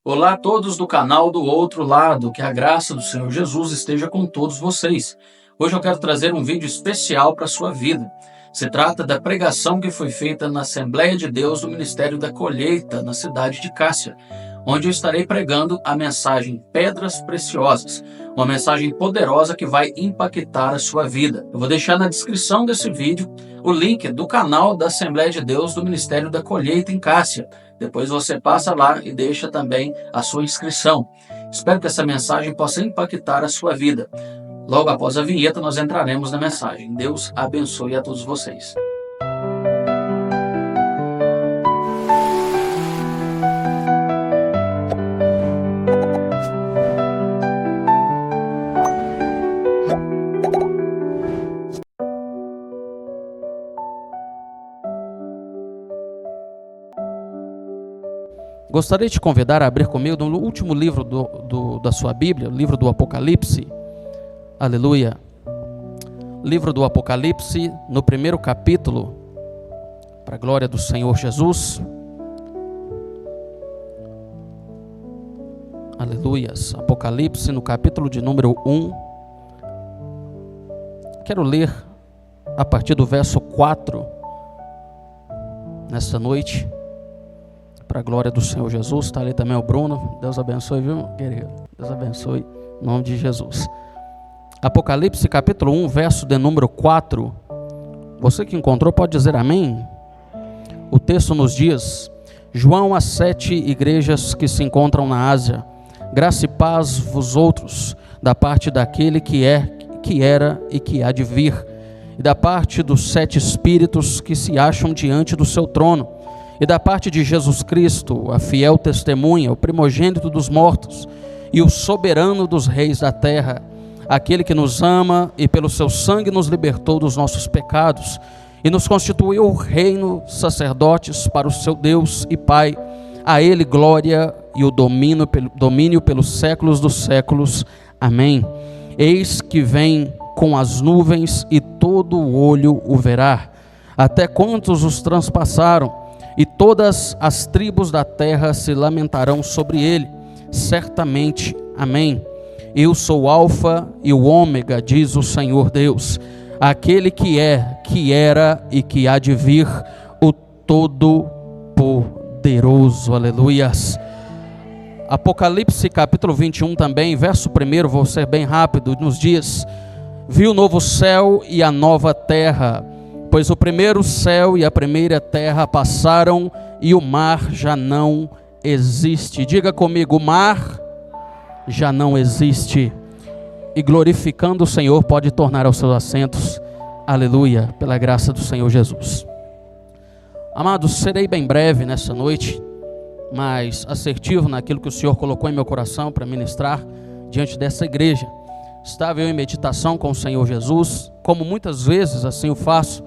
Olá a todos do canal do Outro Lado, que a graça do Senhor Jesus esteja com todos vocês. Hoje eu quero trazer um vídeo especial para a sua vida. Se trata da pregação que foi feita na Assembleia de Deus do Ministério da Colheita, na cidade de Cássia, onde eu estarei pregando a mensagem Pedras Preciosas, uma mensagem poderosa que vai impactar a sua vida. Eu vou deixar na descrição desse vídeo o link do canal da Assembleia de Deus do Ministério da Colheita em Cássia. Depois você passa lá e deixa também a sua inscrição. Espero que essa mensagem possa impactar a sua vida. Logo após a vinheta, nós entraremos na mensagem. Deus abençoe a todos vocês. Gostaria de te convidar a abrir comigo no último livro da sua Bíblia, o livro do Apocalipse. Aleluia. Livro do Apocalipse, no primeiro capítulo, para a glória do Senhor Jesus. Aleluias. Apocalipse, no capítulo de número 1. Quero ler a partir do verso 4, nesta noite. Para a glória do Senhor Jesus. Está ali também o Bruno. Deus abençoe, viu, querido? Deus abençoe, em nome de Jesus. Apocalipse capítulo 1, verso de número 4. Você que encontrou pode dizer amém? O texto nos diz: João às 7 igrejas que se encontram na Ásia, graça e paz vos outros, da parte daquele que é, que era e que há de vir, e da parte dos 7 espíritos que se acham diante do seu trono, e da parte de Jesus Cristo, a fiel testemunha, o primogênito dos mortos, e o soberano dos reis da terra, aquele que nos ama e pelo seu sangue nos libertou dos nossos pecados, e nos constituiu reino, sacerdotes para o seu Deus e Pai. A ele glória e o domínio pelos séculos dos séculos. Amém. Eis que vem com as nuvens, e todo o olho o verá, até quantos os transpassaram, e todas as tribos da terra se lamentarão sobre ele, certamente. Amém. Eu sou o Alfa e o Ômega, diz o Senhor Deus, aquele que é, que era e que há de vir, o Todo-Poderoso. Aleluias. Apocalipse capítulo 21 também, verso 1, vou ser bem rápido, nos diz: vi o novo céu e a nova terra, pois o primeiro céu e a primeira terra passaram, e o mar já não existe. Diga comigo: o mar já não existe. E glorificando o Senhor, pode tornar aos seus assentos. Aleluia, pela graça do Senhor Jesus. Amados, serei bem breve nessa noite, mas assertivo naquilo que o Senhor colocou em meu coração para ministrar diante dessa igreja. Estava eu em meditação com o Senhor Jesus, como muitas vezes assim eu faço,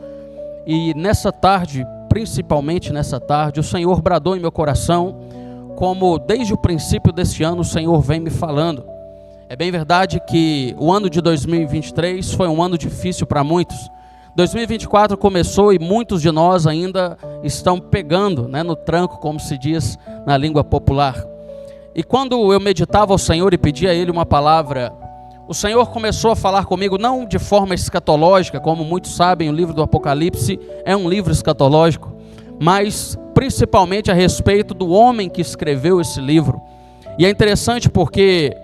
e nessa tarde, principalmente nessa tarde, o Senhor bradou em meu coração, como desde o princípio deste ano o Senhor vem me falando. É bem verdade que o ano de 2023 foi um ano difícil para muitos. 2024 começou e muitos de nós ainda estão pegando, no tranco, como se diz na língua popular. E quando eu meditava ao Senhor e pedia a Ele uma palavra, o Senhor começou a falar comigo, não de forma escatológica, como muitos sabem, o livro do Apocalipse é um livro escatológico, mas principalmente a respeito do homem que escreveu esse livro. E é interessante porque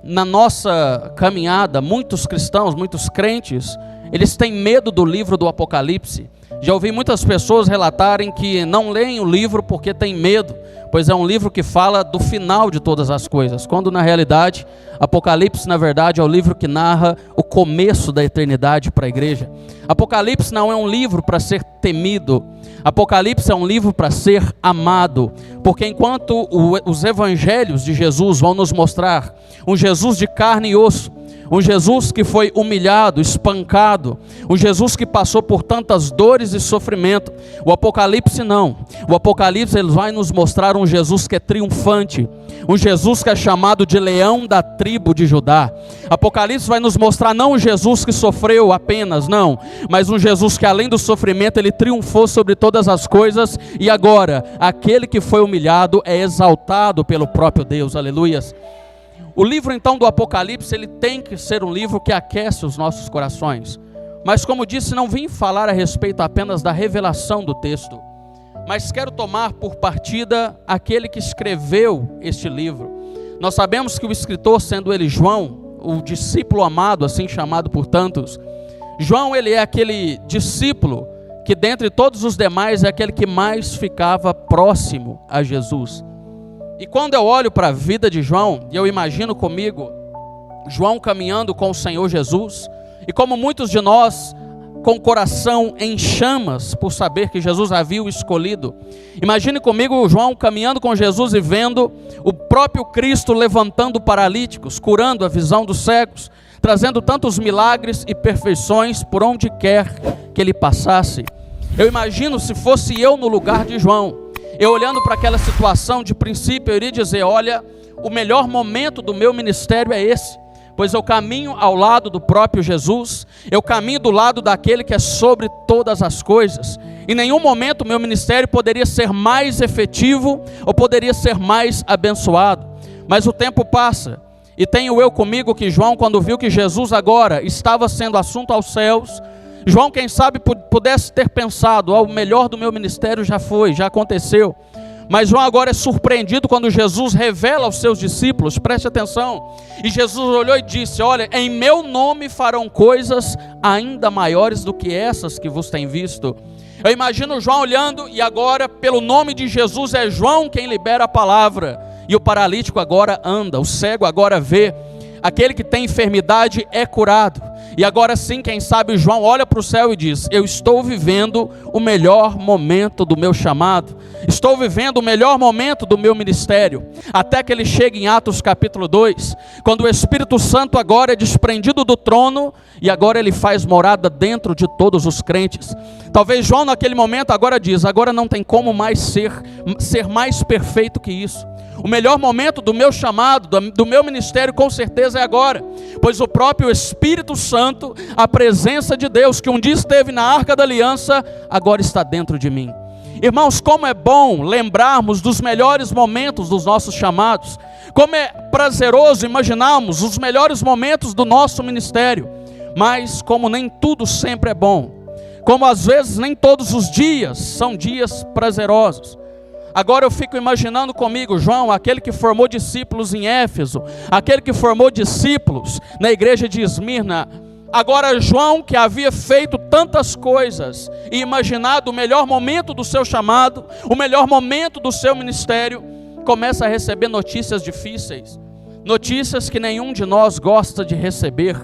na nossa caminhada, muitos cristãos, muitos crentes, eles têm medo do livro do Apocalipse. Já ouvi muitas pessoas relatarem que não leem o livro porque têm medo, pois é um livro que fala do final de todas as coisas, quando na realidade, Apocalipse na verdade é o livro que narra o começo da eternidade para a igreja. Apocalipse não é um livro para ser temido, Apocalipse é um livro para ser amado, porque enquanto os evangelhos de Jesus vão nos mostrar um Jesus de carne e osso, um Jesus que foi humilhado, espancado, um Jesus que passou por tantas dores e sofrimento. O Apocalipse não. O Apocalipse ele vai nos mostrar um Jesus que é triunfante, um Jesus que é chamado de leão da tribo de Judá. Apocalipse vai nos mostrar não um Jesus que sofreu apenas, não, mas um Jesus que além do sofrimento ele triunfou sobre todas as coisas, e agora aquele que foi humilhado é exaltado pelo próprio Deus. Aleluias. O livro então do Apocalipse, ele tem que ser um livro que aquece os nossos corações. Mas como disse, não vim falar a respeito apenas da revelação do texto, mas quero tomar por partida aquele que escreveu este livro. Nós sabemos que o escritor, sendo ele João, o discípulo amado, assim chamado por tantos, João ele é aquele discípulo que dentre todos os demais é aquele que mais ficava próximo a Jesus. E quando eu olho para a vida de João, e eu imagino comigo João caminhando com o Senhor Jesus, e como muitos de nós, com o coração em chamas por saber que Jesus havia o escolhido, imagine comigo João caminhando com Jesus e vendo o próprio Cristo levantando paralíticos, curando a visão dos cegos, trazendo tantos milagres e perfeições por onde quer que ele passasse. Eu imagino se fosse eu no lugar de João, eu olhando para aquela situação, de princípio eu iria dizer, olha, o melhor momento do meu ministério é esse, pois eu caminho ao lado do próprio Jesus, eu caminho do lado daquele que é sobre todas as coisas. Em nenhum momento o meu ministério poderia ser mais efetivo, ou poderia ser mais abençoado, mas o tempo passa, e tenho eu comigo que João, quando viu que Jesus agora estava sendo assunto aos céus, João, quem sabe, pudesse ter pensado, o melhor do meu ministério já foi, já aconteceu. Mas João agora é surpreendido quando Jesus revela aos seus discípulos, preste atenção. E Jesus olhou e disse, olha, em meu nome farão coisas ainda maiores do que essas que vos têm visto. Eu imagino João olhando, e agora, pelo nome de Jesus, é João quem libera a palavra. E o paralítico agora anda, o cego agora vê, aquele que tem enfermidade é curado. E agora sim, quem sabe, João olha para o céu e diz, eu estou vivendo o melhor momento do meu chamado, estou vivendo o melhor momento do meu ministério, até que ele chega em Atos capítulo 2, quando o Espírito Santo agora é desprendido do trono, e agora ele faz morada dentro de todos os crentes. Talvez João naquele momento agora diz, agora não tem como mais ser mais perfeito que isso. O melhor momento do meu chamado, do meu ministério, com certeza é agora, pois o próprio Espírito Santo, a presença de Deus, que um dia esteve na Arca da Aliança, agora está dentro de mim. Irmãos, como é bom lembrarmos dos melhores momentos dos nossos chamados, como é prazeroso imaginarmos os melhores momentos do nosso ministério, mas como nem tudo sempre é bom, como às vezes nem todos os dias são dias prazerosos. Agora eu fico imaginando comigo, João, aquele que formou discípulos em Éfeso, aquele que formou discípulos na igreja de Esmirna. Agora João, que havia feito tantas coisas e imaginado o melhor momento do seu chamado, o melhor momento do seu ministério, começa a receber notícias difíceis, notícias que nenhum de nós gosta de receber.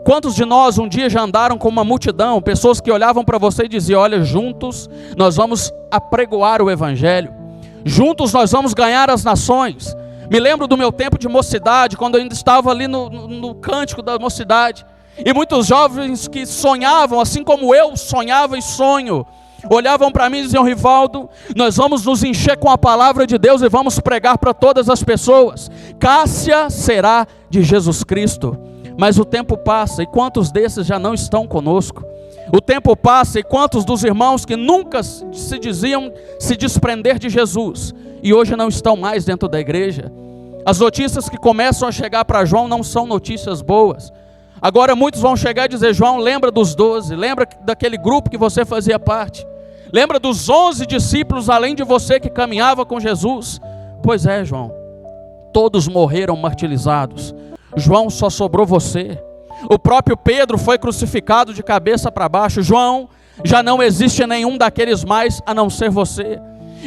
Quantos de nós um dia já andaram com uma multidão, pessoas que olhavam para você e diziam, olha, juntos nós vamos apregoar o evangelho, juntos nós vamos ganhar as nações. Me lembro do meu tempo de mocidade, quando eu ainda estava ali no cântico da mocidade, e muitos jovens que sonhavam, assim como eu sonhava e sonho, olhavam para mim e diziam, Rivaldo, nós vamos nos encher com a palavra de Deus e vamos pregar para todas as pessoas. Cássia será de Jesus Cristo. Mas o tempo passa, e quantos desses já não estão conosco? O tempo passa, e quantos dos irmãos que nunca se diziam se desprender de Jesus, e hoje não estão mais dentro da igreja? As notícias que começam a chegar para João não são notícias boas. Agora muitos vão chegar e dizer, João, lembra dos 12, lembra daquele grupo que você fazia parte, lembra dos 11 discípulos além de você que caminhava com Jesus? Pois é, João, todos morreram martirizados. João, só sobrou você. O próprio Pedro foi crucificado de cabeça para baixo. João, já não existe nenhum daqueles mais a não ser você.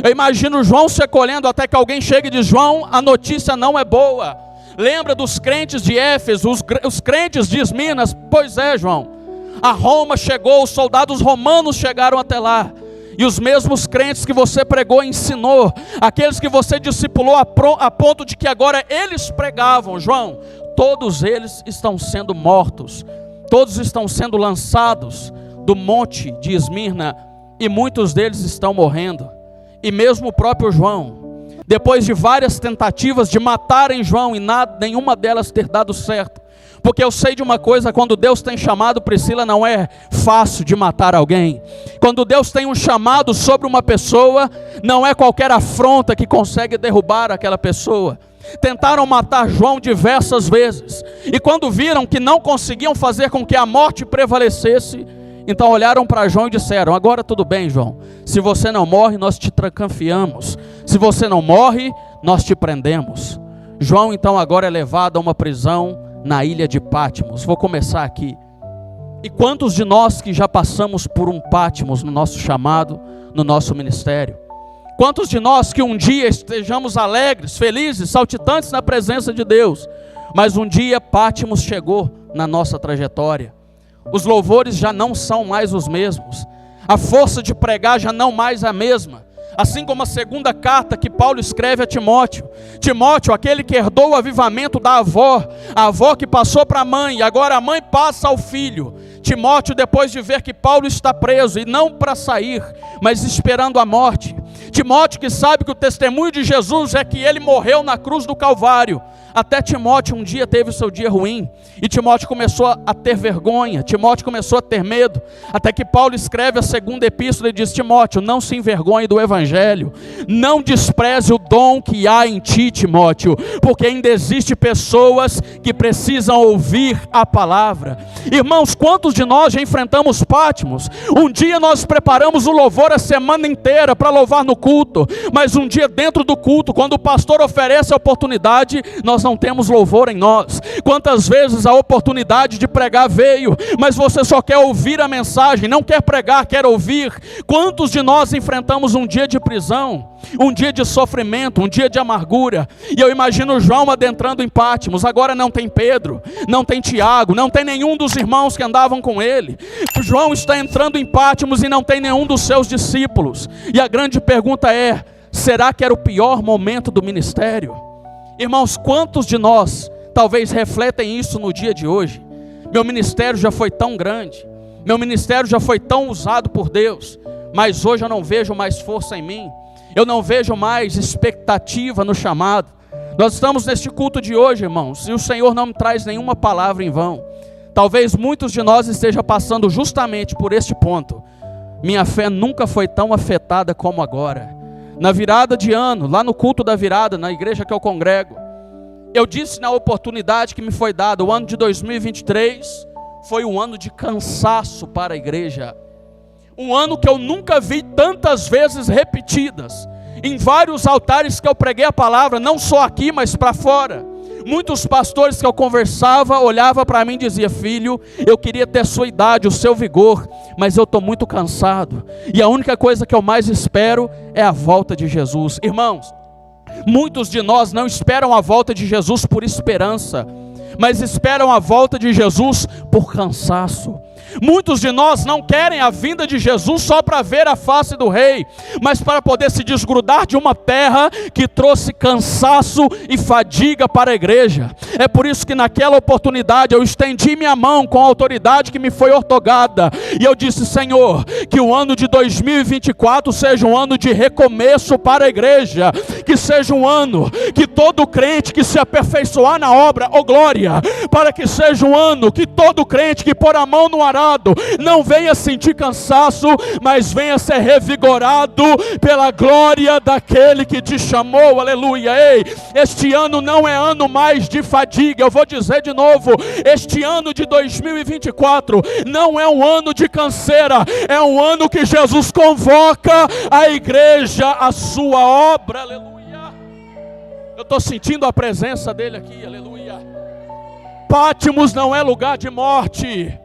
Eu imagino João se acolhendo até que alguém chegue e diz, João, a notícia não é boa. Lembra dos crentes de Éfeso, os crentes de Esmirna? Pois é, João, a Roma chegou, os soldados romanos chegaram até lá. E os mesmos crentes que você pregou e ensinou, aqueles que você discipulou a ponto de que agora eles pregavam, João, todos eles estão sendo mortos, todos estão sendo lançados do monte de Esmirna, e muitos deles estão morrendo. E mesmo o próprio João, depois de várias tentativas de matarem João, e nenhuma delas ter dado certo, porque eu sei de uma coisa: quando Deus tem chamado, Priscila, não é fácil de matar alguém. Quando Deus tem um chamado sobre uma pessoa, não é qualquer afronta que consegue derrubar aquela pessoa. Tentaram matar João diversas vezes, e quando viram que não conseguiam fazer com que a morte prevalecesse, então olharam para João e disseram: agora tudo bem, João, se você não morre, nós te trancafiamos, se você não morre, nós te prendemos. João então agora é levado a uma prisão na ilha de Patmos. Vou começar aqui. E quantos de nós que já passamos por um Patmos no nosso chamado, no nosso ministério? Quantos de nós que um dia estejamos alegres, felizes, saltitantes na presença de Deus, mas um dia Patmos chegou na nossa trajetória? Os louvores já não são mais os mesmos, a força de pregar já não mais a mesma. Assim como a segunda carta que Paulo escreve a Timóteo. Timóteo, aquele que herdou o avivamento da avó, a avó que passou para a mãe, e agora a mãe passa ao filho. Timóteo, depois de ver que Paulo está preso, e não para sair, mas esperando a morte. Timóteo, que sabe que o testemunho de Jesus é que ele morreu na cruz do Calvário. Até Timóteo um dia teve o seu dia ruim, e Timóteo começou a ter vergonha, Timóteo começou a ter medo, até que Paulo escreve a segunda epístola e diz: Timóteo, não se envergonhe do evangelho, não despreze o dom que há em ti, Timóteo, porque ainda existe pessoas que precisam ouvir a palavra. Irmãos, quantos de nós já enfrentamos Patmos? Um dia nós preparamos o louvor a semana inteira para louvar no culto, mas um dia dentro do culto, quando o pastor oferece a oportunidade, nós não temos louvor em nós. Quantas vezes a oportunidade de pregar veio, mas você só quer ouvir a mensagem, não quer pregar, quer ouvir. Quantos de nós enfrentamos um dia de prisão, um dia de sofrimento, um dia de amargura? E eu imagino João adentrando em Patmos. Agora não tem Pedro, não tem Tiago, não tem nenhum dos irmãos que andavam com ele. João está entrando em Patmos e não tem nenhum dos seus discípulos. E a grande pergunta é: será que era o pior momento do ministério? Irmãos, quantos de nós talvez refletem isso no dia de hoje? Meu ministério já foi tão grande, meu ministério já foi tão usado por Deus, mas hoje eu não vejo mais força em mim, eu não vejo mais expectativa no chamado. Nós estamos neste culto de hoje, irmãos, e o Senhor não me traz nenhuma palavra em vão. Talvez muitos de nós estejam passando justamente por este ponto. Minha fé nunca foi tão afetada como agora. Na virada de ano, lá no culto da virada, na igreja que eu congrego, eu disse na oportunidade que me foi dada: o ano de 2023 foi um ano de cansaço para a igreja. Um ano que eu nunca vi tantas vezes repetidas, em vários altares que eu preguei a palavra, não só aqui, mas para fora. Muitos pastores que eu conversava, olhavam para mim e diziam: filho, eu queria ter a sua idade, o seu vigor, mas eu estou muito cansado, e a única coisa que eu mais espero é a volta de Jesus. Irmãos, muitos de nós não esperam a volta de Jesus por esperança, mas esperam a volta de Jesus por cansaço. Muitos de nós não querem a vinda de Jesus só para ver a face do rei, mas para poder se desgrudar de uma terra que trouxe cansaço e fadiga para a igreja. É por isso que naquela oportunidade eu estendi minha mão com a autoridade que me foi ortogada, e eu disse: Senhor, que o ano de 2024 seja um ano de recomeço para a igreja, que seja um ano que todo crente que se aperfeiçoar na obra, oh glória, para que seja um ano que todo crente que pôr a mão no arado não venha sentir cansaço, mas venha ser revigorado pela glória daquele que te chamou. Aleluia. Ei, este ano não é ano mais de fadiga. Eu vou dizer de novo: este ano de 2024 não é um ano de canseira, é um ano que Jesus convoca a igreja à sua obra. Aleluia. Eu estou sentindo a presença dele aqui. Aleluia. Patmos não é lugar de morte.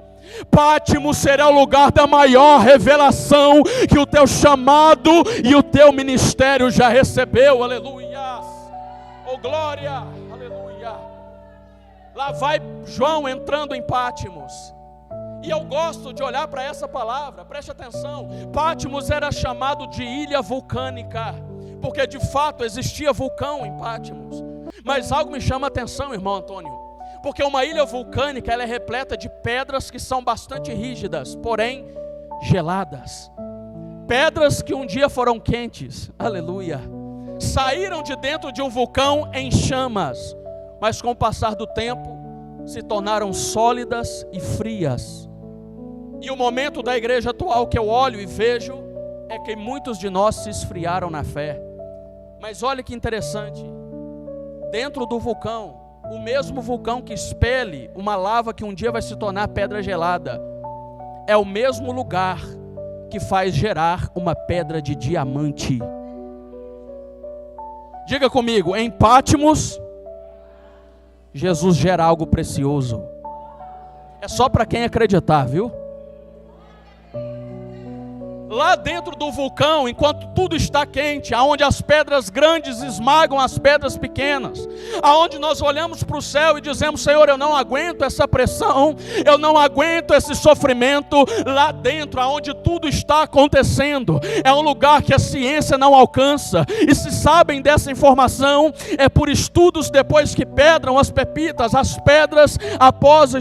Patmos será o lugar da maior revelação que o teu chamado e o teu ministério já recebeu. Aleluia. Oh glória. Aleluia. Lá vai João entrando em Patmos. E eu gosto de olhar para essa palavra, preste atenção. Patmos era chamado de ilha vulcânica, porque de fato existia vulcão em Patmos. Mas algo me chama a atenção, irmão Antônio. Porque uma ilha vulcânica, ela é repleta de pedras que são bastante rígidas, porém geladas. Pedras que um dia foram quentes, aleluia, saíram de dentro de um vulcão em chamas, mas com o passar do tempo se tornaram sólidas e frias. E o momento da igreja atual que eu olho e vejo é que muitos de nós se esfriaram na fé. Mas olha que interessante, dentro do vulcão, o mesmo vulcão que expele uma lava que um dia vai se tornar pedra gelada, é o mesmo lugar que faz gerar uma pedra de diamante. Diga comigo, em Patmos, Jesus gera algo precioso. É só para quem acreditar, viu? Lá dentro do vulcão, enquanto tudo está quente, aonde as pedras grandes esmagam as pedras pequenas, aonde nós olhamos para o céu e dizemos: Senhor, eu não aguento essa pressão, eu não aguento esse sofrimento. Lá dentro, aonde tudo está acontecendo, é um lugar que a ciência não alcança. E se sabem dessa informação, é por estudos depois que pedram as pepitas, as pedras após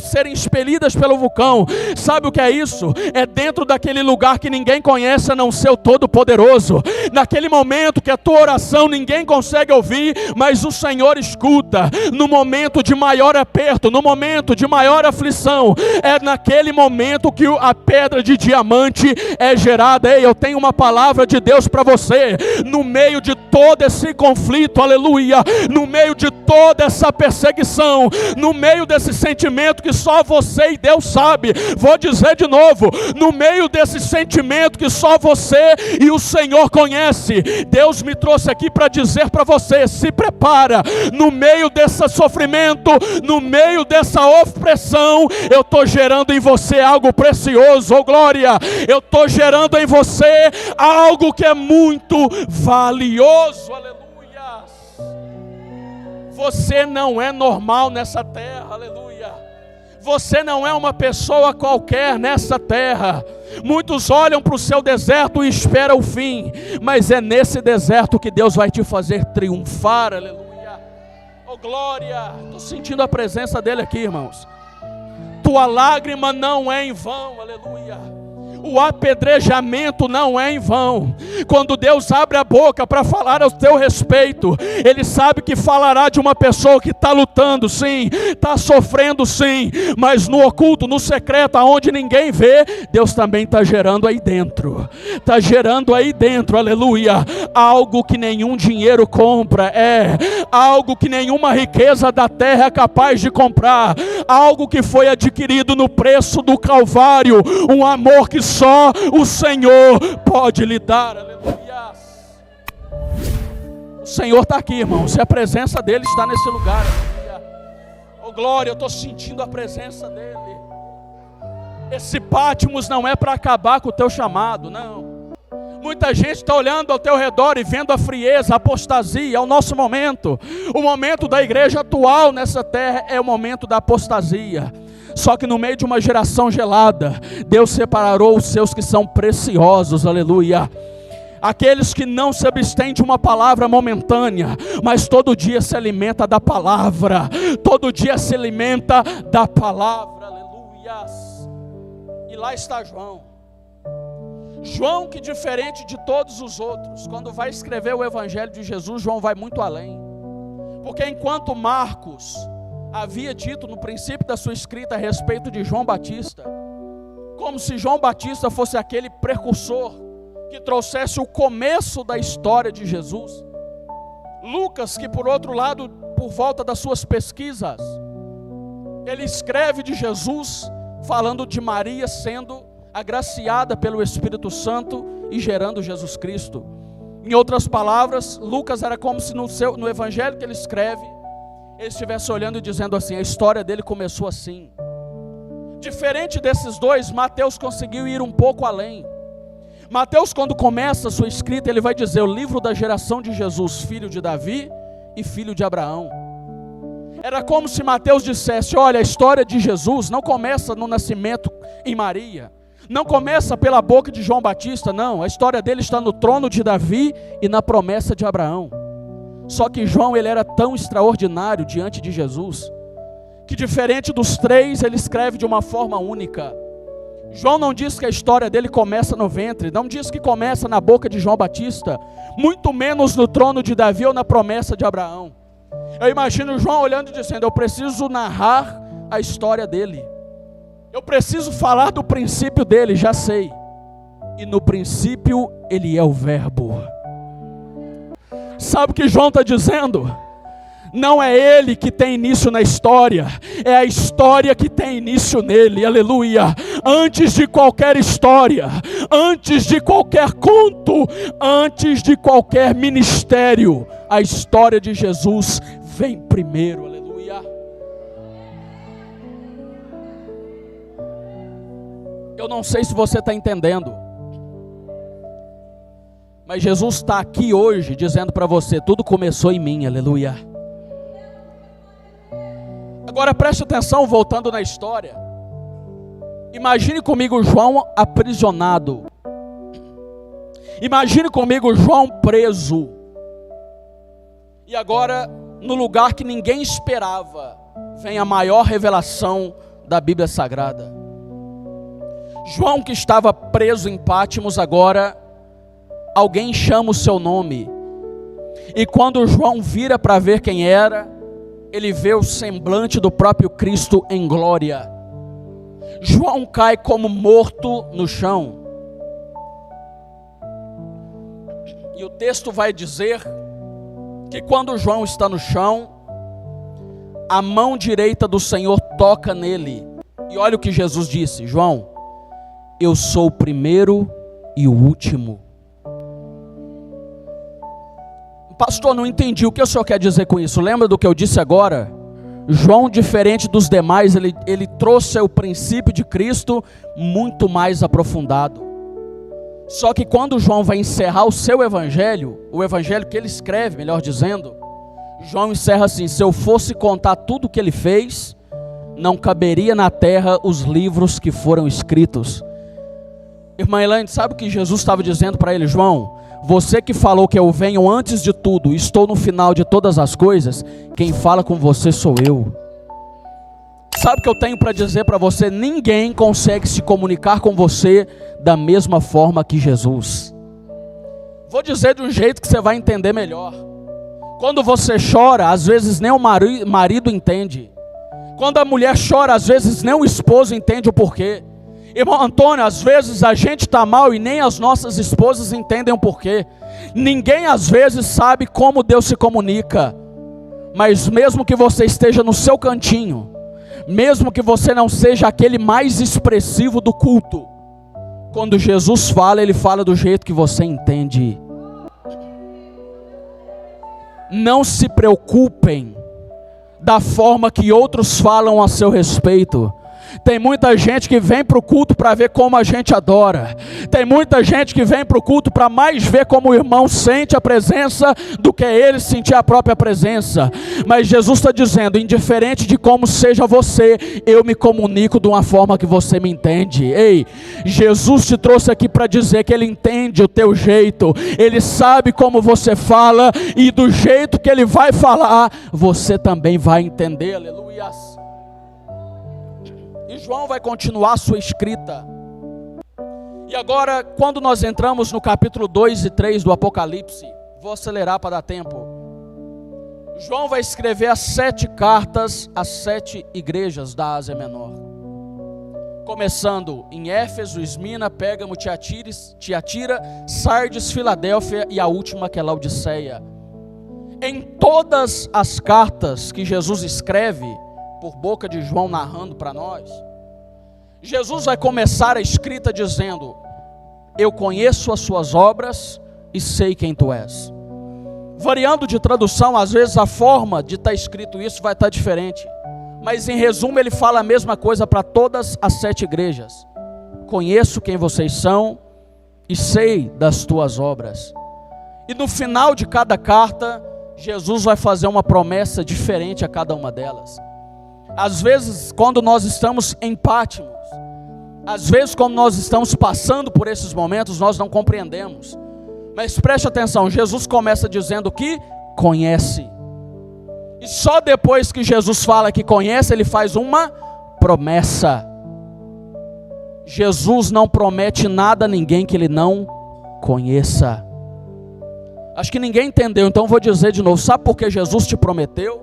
serem expelidas pelo vulcão. Sabe o que é isso? É dentro daquele lugar que ninguém conhece a não ser o Todo-Poderoso. Naquele momento que a tua oração ninguém consegue ouvir, mas o Senhor escuta. No momento de maior aperto, no momento de maior aflição, é naquele momento que a pedra de diamante é gerada. Ei, eu tenho uma palavra de Deus para você. No meio de todo esse conflito, aleluia, no meio de toda essa perseguição, no meio desse sentimento que só você e Deus sabe, vou dizer de novo, no meio desse sentimento que só você e o Senhor conhece, Deus me trouxe aqui para dizer para você: se prepara. No meio desse sofrimento, no meio dessa opressão, eu estou gerando em você algo precioso, oh glória, eu estou gerando em você algo que é muito valioso, aleluia. Você não é normal nessa terra, aleluia. Você não é uma pessoa qualquer nessa terra. Muitos olham para o seu deserto e esperam o fim, mas é nesse deserto que Deus vai te fazer triunfar, aleluia. Oh glória, estou sentindo a presença dele aqui, irmãos. Tua lágrima não é em vão, aleluia. O apedrejamento não é em vão. Quando Deus abre a boca para falar ao teu respeito, Ele sabe que falará de uma pessoa que está lutando, sim, está sofrendo, sim, mas no oculto, no secreto, aonde ninguém vê, Deus também está gerando aí dentro. Está gerando aí dentro, aleluia, algo que nenhum dinheiro compra, algo que nenhuma riqueza da terra é capaz de comprar, algo que foi adquirido no preço do Calvário, um amor que só o Senhor pode lhe dar, aleluia. O Senhor está aqui, irmãos, e a presença dele está nesse lugar, aleluia. Oh glória, eu estou sentindo a presença dele. Esse Patmos não é para acabar com o teu chamado, não. Muita gente está olhando ao teu redor e vendo a frieza, a apostasia. É o nosso momento. O momento da igreja atual nessa terra é o momento da apostasia. Só que no meio de uma geração gelada, Deus separou os seus que são preciosos, aleluia. Aqueles que não se abstêm de uma palavra momentânea, mas todo dia se alimenta da palavra. Todo dia se alimenta da palavra, aleluia. E lá está João. João, que diferente de todos os outros, quando vai escrever o Evangelho de Jesus, João vai muito além. Porque enquanto Marcos havia dito no princípio da sua escrita a respeito de João Batista, como se João Batista fosse aquele precursor que trouxesse o começo da história de Jesus. Lucas, que por outro lado, por volta das suas pesquisas, ele escreve de Jesus falando de Maria sendo agraciada pelo Espírito Santo e gerando Jesus Cristo. Em outras palavras, Lucas era como se no evangelho que ele escreve, ele estivesse olhando e dizendo assim: a história dele começou assim. Diferente desses dois, Mateus conseguiu ir um pouco além. Mateus, quando começa a sua escrita, ele vai dizer: o livro da geração de Jesus, filho de Davi e filho de Abraão. Era como se Mateus dissesse: olha, a história de Jesus não começa no nascimento em Maria, não começa pela boca de João Batista, não. A história dele está no trono de Davi e na promessa de Abraão. Só que João, ele era tão extraordinário diante de Jesus, que diferente dos três, ele escreve de uma forma única. João não diz que a história dele começa no ventre, não diz que começa na boca de João Batista, muito menos no trono de Davi ou na promessa de Abraão. Eu imagino João olhando e dizendo: eu preciso narrar a história dele, eu preciso falar do princípio dele, já sei. E no princípio ele é o verbo. Sabe o que João está dizendo? Não é ele que tem início na história, é a história que tem início nele, aleluia. Antes de qualquer história, antes de qualquer conto, antes de qualquer ministério, a história de Jesus vem primeiro, aleluia. Eu não sei se você está entendendo, mas Jesus está aqui hoje dizendo para você: tudo começou em mim, aleluia. Agora preste atenção, voltando na história. Imagine comigo João aprisionado. Imagine comigo João preso. E agora, no lugar que ninguém esperava, vem a maior revelação da Bíblia Sagrada. João, que estava preso em Pátimos, agora alguém chama o seu nome. E quando João vira para ver quem era, ele vê o semblante do próprio Cristo em glória. João cai como morto no chão. E o texto vai dizer que quando João está no chão, a mão direita do Senhor toca nele. E olha o que Jesus disse: João, eu sou o primeiro e o último. Pastor, não entendi, o que o senhor quer dizer com isso? Lembra do que eu disse agora? João, diferente dos demais, ele trouxe o princípio de Cristo muito mais aprofundado. Só que quando João vai encerrar o seu evangelho, o evangelho que ele escreve, melhor dizendo, João encerra assim: se eu fosse contar tudo o que ele fez, não caberia na terra os livros que foram escritos. Irmã Elaine, sabe o que Jesus estava dizendo para ele? João, você que falou que eu venho antes de tudo, estou no final de todas as coisas, quem fala com você sou eu. Sabe o que eu tenho para dizer para você? Ninguém consegue se comunicar com você da mesma forma que Jesus. Vou dizer de um jeito que você vai entender melhor. Quando você chora, às vezes nem o marido entende. Quando a mulher chora, às vezes nem o esposo entende o porquê. Irmão Antônio, às vezes a gente está mal e nem as nossas esposas entendem o porquê. Ninguém às vezes sabe como Deus se comunica. Mas mesmo que você esteja no seu cantinho, mesmo que você não seja aquele mais expressivo do culto, quando Jesus fala, Ele fala do jeito que você entende. Não se preocupem da forma que outros falam a seu respeito. Tem muita gente que vem para o culto para ver como a gente adora. Tem muita gente que vem para o culto para mais ver como o irmão sente a presença do que ele sentir a própria presença. Mas Jesus está dizendo, indiferente de como seja você, eu me comunico de uma forma que você me entende. Ei, Jesus te trouxe aqui para dizer que Ele entende o teu jeito. Ele sabe como você fala e do jeito que Ele vai falar, você também vai entender. Aleluia. E João vai continuar a sua escrita. E agora, quando nós entramos no capítulo 2 e 3 do Apocalipse, vou acelerar para dar tempo. João vai escrever as 7 cartas às 7 igrejas da Ásia Menor. Começando em Éfeso, Esmina, Pérgamo, Tiatira, Sardes, Filadélfia e a última que é Laodiceia. Em todas as cartas que Jesus escreve, por boca de João narrando para nós, Jesus vai começar a escrita dizendo: eu conheço as suas obras e sei quem tu és. Variando de tradução, às vezes a forma de estar escrito isso vai estar diferente, mas em resumo ele fala a mesma coisa para todas as 7 igrejas. Conheço quem vocês são e sei das tuas obras. E no final de cada carta, Jesus vai fazer uma promessa diferente a cada uma delas. Às vezes, quando nós estamos em Pátimos, às vezes, quando nós estamos passando por esses momentos, nós não compreendemos. Mas preste atenção, Jesus começa dizendo que conhece. E só depois que Jesus fala que conhece, ele faz uma promessa. Jesus não promete nada a ninguém que ele não conheça. Acho que ninguém entendeu, então vou dizer de novo. Sabe por que Jesus te prometeu?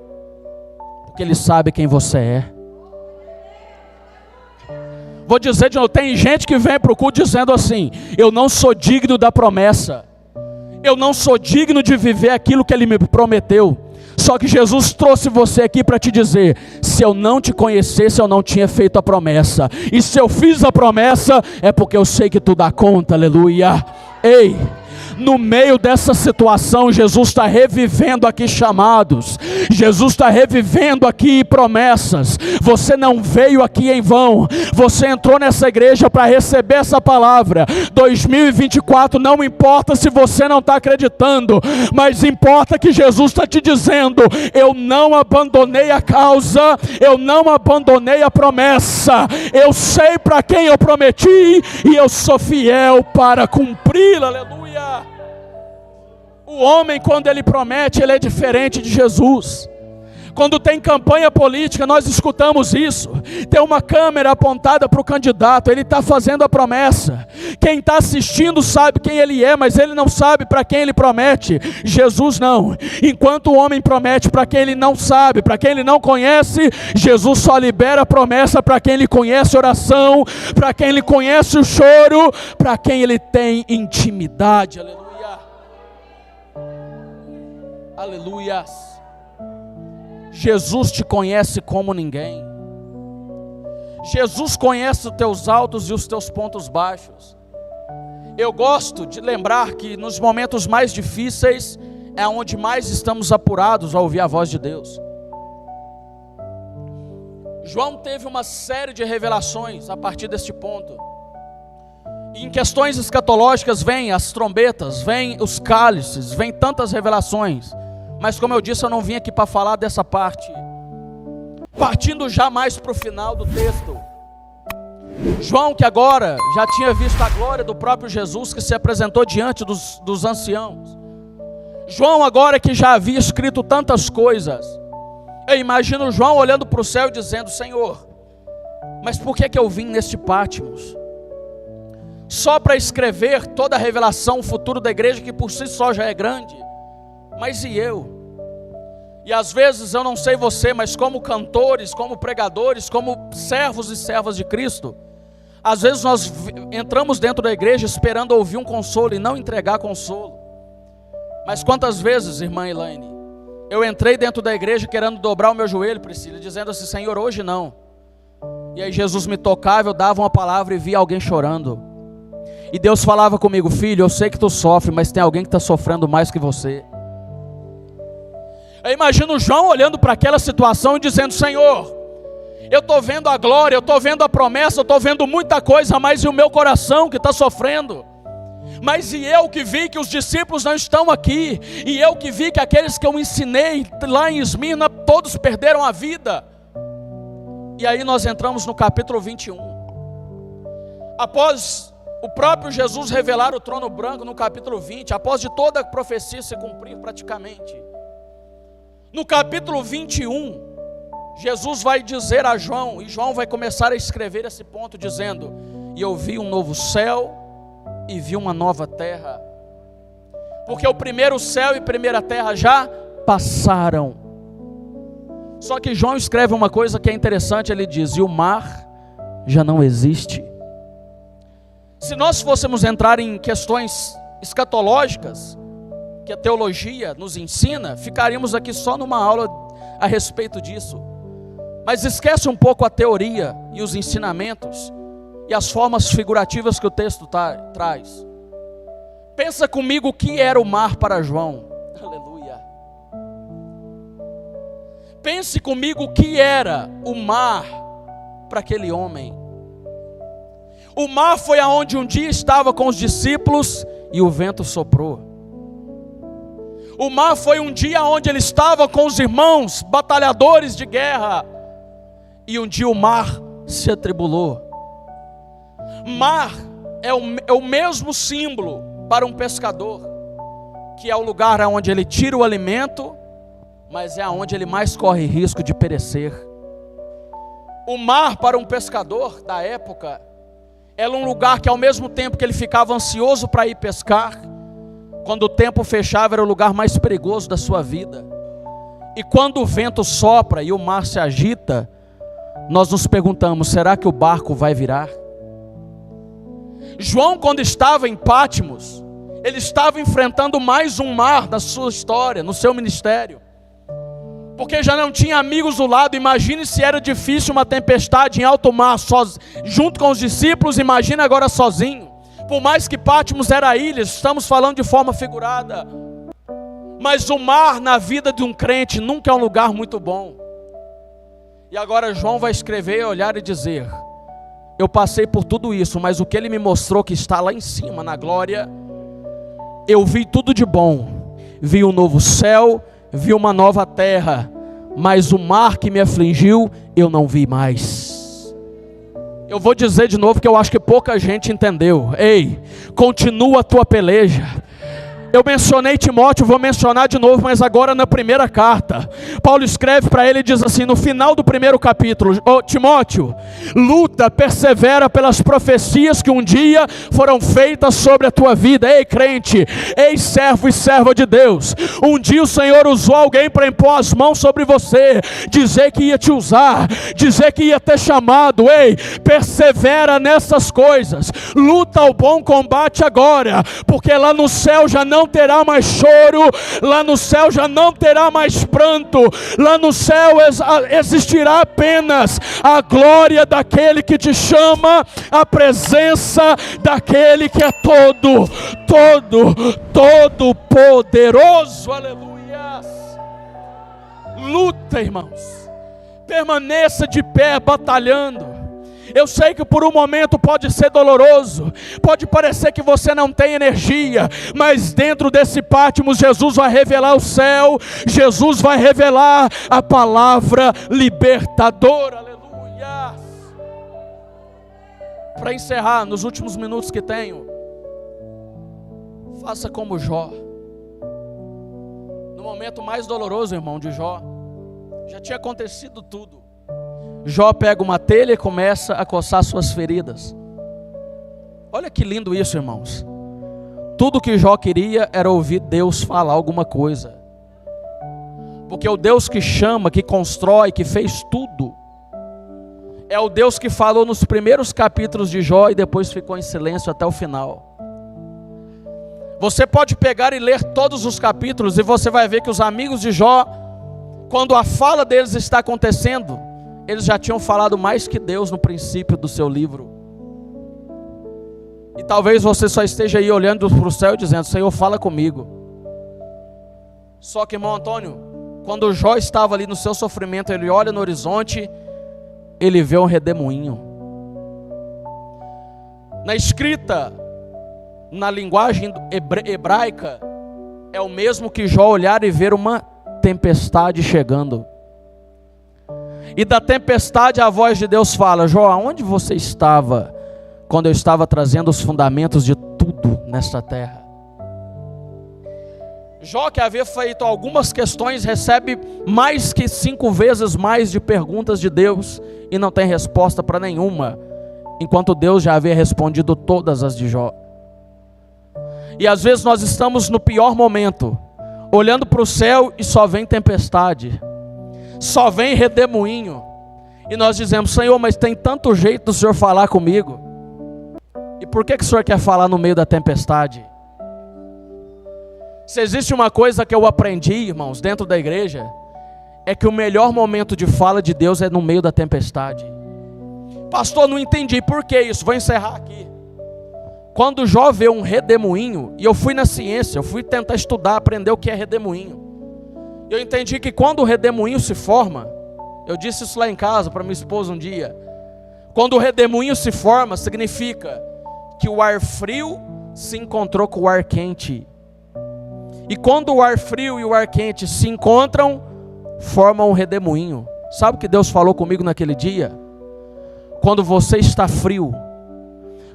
Porque ele sabe quem você é. Vou dizer de novo, tem gente que vem para o culto dizendo assim: eu não sou digno da promessa, eu não sou digno de viver aquilo que ele me prometeu. Só que Jesus trouxe você aqui para te dizer: se eu não te conhecesse, eu não tinha feito a promessa. E se eu fiz a promessa, é porque eu sei que tu dá conta, aleluia. Ei, no meio dessa situação, Jesus está revivendo aqui chamados, Jesus está revivendo aqui promessas. Você não veio aqui em vão, você entrou nessa igreja para receber essa palavra. 2024, não importa se você não está acreditando, mas importa que Jesus está te dizendo: eu não abandonei a causa, eu não abandonei a promessa, eu sei para quem eu prometi e eu sou fiel para cumpri-la, aleluia. O homem, quando ele promete, ele é diferente de Jesus. Quando tem campanha política, nós escutamos isso. Tem uma câmera apontada para o candidato, ele está fazendo a promessa. Quem está assistindo sabe quem ele é, mas ele não sabe para quem ele promete. Jesus não. Enquanto o homem promete para quem ele não sabe, para quem ele não conhece, Jesus só libera a promessa para quem ele conhece oração, para quem ele conhece o choro, para quem ele tem intimidade. Aleluia. Aleluia. Jesus te conhece como ninguém. Jesus conhece os teus altos e os teus pontos baixos. Eu gosto de lembrar que nos momentos mais difíceis é onde mais estamos apurados a ouvir a voz de Deus. João teve uma série de revelações a partir deste ponto. E em questões escatológicas vêm as trombetas, vêm os cálices, vêm tantas revelações. Mas como eu disse, eu não vim aqui para falar dessa parte. Partindo já mais para o final do texto, João, que agora já tinha visto a glória do próprio Jesus, que se apresentou diante dos anciãos. João, agora que já havia escrito tantas coisas, eu imagino João olhando para o céu e dizendo: Senhor, mas por que eu vim neste Patmos? Só para escrever toda a revelação futuro da igreja, que por si só já é grande. Mas e eu? E às vezes, eu não sei você, mas como cantores, como pregadores, como servos e servas de Cristo, às vezes nós entramos dentro da igreja esperando ouvir um consolo e não entregar consolo. Mas quantas vezes, irmã Elaine, eu entrei dentro da igreja querendo dobrar o meu joelho, Priscila, dizendo assim: Senhor, hoje não. E aí Jesus me tocava, eu dava uma palavra e via alguém chorando. E Deus falava comigo: filho, eu sei que tu sofre, mas tem alguém que está sofrendo mais que você. Eu imagino João olhando para aquela situação e dizendo: Senhor, eu estou vendo a glória, eu estou vendo a promessa, eu estou vendo muita coisa, mas e o meu coração que está sofrendo? Mas e eu que vi que os discípulos não estão aqui, e eu que vi que aqueles que eu ensinei lá em Esmirna, todos perderam a vida. E aí nós entramos no capítulo 21. Após o próprio Jesus revelar o trono branco no capítulo 20, após de toda a profecia se cumprir praticamente, no capítulo 21, Jesus vai dizer a João, e João vai começar a escrever esse ponto dizendo: e eu vi um novo céu e vi uma nova terra, porque o primeiro céu e a primeira terra já passaram. Só que João escreve uma coisa que é interessante, ele diz: e o mar já não existe. Se nós fôssemos entrar em questões escatológicas, que a teologia nos ensina, ficaríamos aqui só numa aula a respeito disso. Mas esquece um pouco a teoria e os ensinamentos e as formas figurativas que o texto traz. Pensa comigo o que era o mar para João. Aleluia. Pense comigo o que era o mar para aquele homem. O mar foi aonde um dia estava com os discípulos e o vento soprou. O mar foi um dia onde ele estava com os irmãos batalhadores de guerra, e um dia o mar se atribulou. Mar é o mesmo símbolo para um pescador, que é o lugar onde ele tira o alimento, mas é aonde ele mais corre risco de perecer. O mar, para um pescador da época, era um lugar que, ao mesmo tempo que ele ficava ansioso para ir pescar, quando o tempo fechava, era o lugar mais perigoso da sua vida. E quando o vento sopra e o mar se agita, nós nos perguntamos: será que o barco vai virar? João, quando estava em Patmos, ele estava enfrentando mais um mar na sua história, no seu ministério, porque já não tinha amigos do lado. Imagine se era difícil uma tempestade em alto mar, junto com os discípulos, imagina agora sozinho. Por mais que Patmos era ilha, estamos falando de forma figurada, mas o mar na vida de um crente nunca é um lugar muito bom. E agora João vai escrever, olhar e dizer: eu passei por tudo isso, mas o que ele me mostrou que está lá em cima, na glória, eu vi tudo de bom. Vi um novo céu, vi uma nova terra, mas o mar que me afligiu, eu não vi mais. Eu vou dizer de novo que eu acho que pouca gente entendeu. Ei, continua a tua peleja. Eu mencionei Timóteo, vou mencionar de novo, mas agora na primeira carta. Paulo escreve para ele e diz assim, no final do primeiro capítulo: Timóteo, luta, persevera pelas profecias que um dia foram feitas sobre a tua vida. Ei, crente, ei, servo e serva de Deus, um dia o Senhor usou alguém para impor as mãos sobre você, dizer que ia te usar, dizer que ia ter chamado. Ei, persevera nessas coisas, luta o bom combate agora, porque lá no céu já não terá mais choro, lá no céu já não terá mais pranto, lá no céu existirá apenas a glória daquele que te chama, a presença daquele que é todo poderoso. Aleluia. Luta, irmãos, permaneça de pé batalhando. Eu sei que por um momento pode ser doloroso, pode parecer que você não tem energia, mas dentro desse Patmos Jesus vai revelar o céu, Jesus vai revelar a palavra libertadora. Aleluia. Para encerrar, nos últimos minutos que tenho, faça como Jó. No momento mais doloroso, irmão, de Jó, já tinha acontecido tudo. Jó pega uma telha e começa a coçar suas feridas. Olha que lindo isso, irmãos. Tudo que Jó queria era ouvir Deus falar alguma coisa, porque o Deus que chama, que constrói, que fez tudo, é o Deus que falou nos primeiros capítulos de Jó e depois ficou em silêncio até o final. Você pode pegar e ler todos os capítulos e você vai ver que os amigos de Jó, quando a fala deles está acontecendo, eles já tinham falado mais que Deus no princípio do seu livro. E talvez você só esteja aí olhando para o céu e dizendo: Senhor, fala comigo. Só que, irmão Antônio, quando Jó estava ali no seu sofrimento, ele olha no horizonte, ele vê um redemoinho. Na escrita, na linguagem hebraica, é o mesmo que Jó olhar e ver uma tempestade chegando. E da tempestade a voz de Deus fala: Jó, aonde você estava quando eu estava trazendo os fundamentos de tudo nesta terra? Jó, que havia feito algumas questões, recebe mais que 5 vezes mais de perguntas de Deus e não tem resposta para nenhuma, enquanto Deus já havia respondido todas as de Jó. E às vezes nós estamos no pior momento, olhando para o céu e só vem tempestade, só vem redemoinho, e nós dizemos: Senhor, mas tem tanto jeito do Senhor falar comigo. E por que o Senhor quer falar no meio da tempestade? Se existe uma coisa que eu aprendi, irmãos, dentro da igreja, é que o melhor momento de fala de Deus é no meio da tempestade. Pastor, não entendi, por que isso? Vou encerrar aqui. Quando Jó vê um redemoinho, e eu fui na ciência, eu fui tentar estudar, aprender o que é redemoinho. Eu entendi que quando o redemoinho se forma, eu disse isso lá em casa para minha esposa um dia, quando o redemoinho se forma, significa que o ar frio se encontrou com o ar quente. E quando o ar frio e o ar quente se encontram, formam um redemoinho. Sabe o que Deus falou comigo naquele dia? Quando você está frio,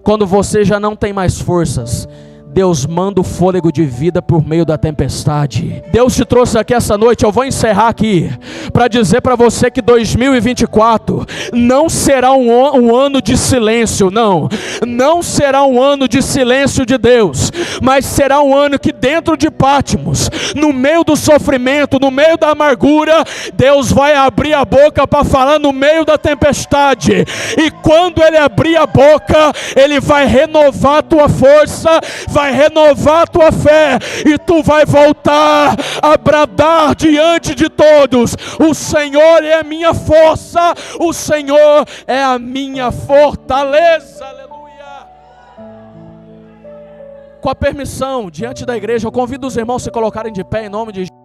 quando você já não tem mais forças, Deus manda o fôlego de vida por meio da tempestade. Deus te trouxe aqui essa noite. Eu vou encerrar aqui para dizer para você que 2024 não será um ano de silêncio, não será um ano de silêncio de Deus, mas será um ano que dentro de Patmos, no meio do sofrimento, no meio da amargura, Deus vai abrir a boca para falar no meio da tempestade, e quando Ele abrir a boca, Ele vai renovar a tua força, vai renovar a tua fé, e tu vai voltar a bradar diante de todos: o Senhor é a minha força, o Senhor é a minha fortaleza. Aleluia. Com a permissão, diante da igreja, eu convido os irmãos a se colocarem de pé em nome de Jesus.